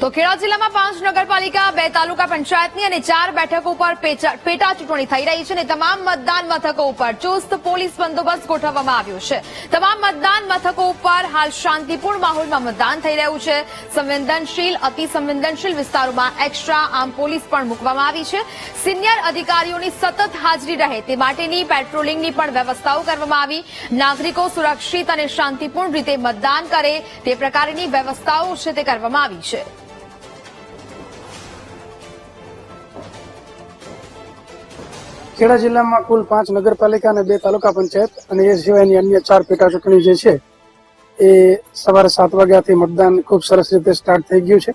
તો ખેડા જિલ્લામાં 5 નગરપાલિકા 2 તાલુકા પંચાયતની અને 4 બેઠકો પર પેટા ચૂંટણી થઈ રહી છે અને તમામ મતદાન મથકો ઉપર ચુસ્ત પોલીસ બંદોબસ્ત ગોઠવવામાં આવ્યો છે। તમામ મતદાન મથકો ઉપર હાલ શાંતિપૂર્ણ માહોલમાં મતદાન થઈ રહ્યું છે। સંવેદનશીલ અતિ સંવેદનશીલ વિસ્તારોમાં એક્સ્ટ્રા આર્મ પોલીસ પણ મૂકવામાં આવી છે। સિનિયર અધિકારીઓની સતત હાજરી રહે તે માટેની પેટ્રોલિંગની પણ વ્યવસ્થાઓ કરવામાં આવી। નાગરિકો સુરક્ષિત અને શાંતિપૂર્ણ રીતે મતદાન કરે તે પ્રકારની વ્યવસ્થાઓ છે તે કરવામાં આવી છે। ખેડા જિલ્લામાં કુલ 5 નગરપાલિકા અને 2 તાલુકા પંચાયત અને એ સિવાયની અન્ય 4 પેટા ચૂંટણી જે છે એ સવારે 7 વાગ્યાથી મતદાન ખૂબ સરસ રીતે સ્ટાર્ટ થઈ ગયું છે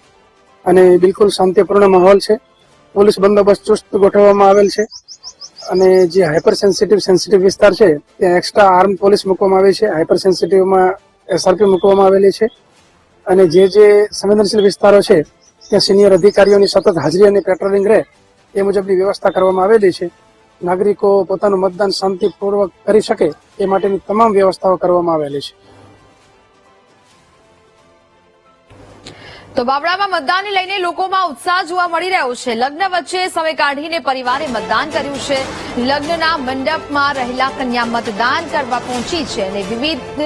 અને બિલકુલ શાંતિપૂર્ણ માહોલ છે। પોલીસ બંદોબસ્ત ચુસ્ત ગોઠવવામાં આવેલ છે અને જે હાઇપર સેન્સિટિવ વિસ્તાર છે ત્યાં એક્સ્ટ્રા આર્મ પોલીસ મૂકવામાં આવી છે। હાઇપર સેન્સિટિવમાં એસઆરપી મૂકવામાં આવેલી છે અને જે સંવેદનશીલ વિસ્તારો છે ત્યાં સિનિયર અધિકારીઓની સતત હાજરી અને પેટ્રોલિંગ રહે એ મુજબની વ્યવસ્થા કરવામાં આવેલી છે। નાગરિકો પોતાનું મતદાન શાંતિપૂર્વક કરી શકે એ માટેની તમામ વ્યવસ્થાઓ કરવામાં આવેલી છે। તો બાવળામાં મતદાનને લઈને લોકોમાં ઉત્સાહ જોવા મળી રહ્યો છે। લગ્ન વચ્ચે સમય કાઢીને પરિવારે મતદાન કર્યું છે। લગ્નના મંડપમાં રહેલા કન્યા મતદાન કરવા પહોંચી છે અને વિવિધ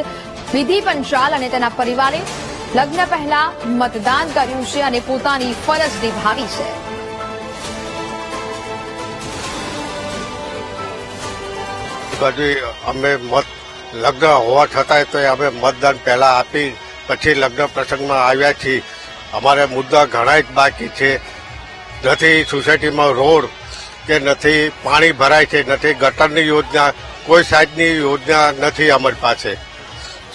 વિધિ પંચાલ અને તેના પરિવારે લગ્ન પહેલા મતદાન કર્યું છે અને પોતાની ફરજ નિભાવી છે। અમે લગ્ન હોવા છતાંય તો અમે મતદાન પહેલા આપી પછી લગ્ન પ્રસંગમાં આવ્યા છીએ। અમારે મુદ્દા ઘણા જ બાકી છે। નથી સોસાયટીમાં રોડ કે નથી પાણી ભરાય છે, નથી ગટરની યોજના, કોઈ સાઈડની યોજના નથી અમારી પાસે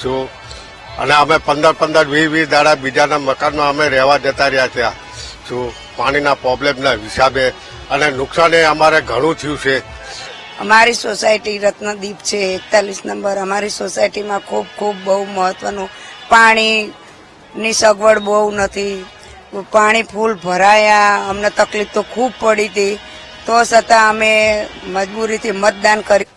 શું। અને અમે 15-20 દાડા બીજાના મકાનમાં અમે રહેવા જતા રહ્યા છે શું પાણીના પ્રોબ્લેમના હિસાબે અને નુકસાન એ અમારે ઘણું થયું છે। અમારી સોસાયટી રત્નદીપ છે 41 નંબર। અમારી સોસાયટીમાં ખૂબ બહુ મહત્વનું પાણીની સગવડ બહુ નથી। પાણી ફૂલ ભરાયા, અમને તકલીફ તો ખૂબ પડી હતી, તો છતાં અમે મજબૂરીથી મતદાન કર્યું।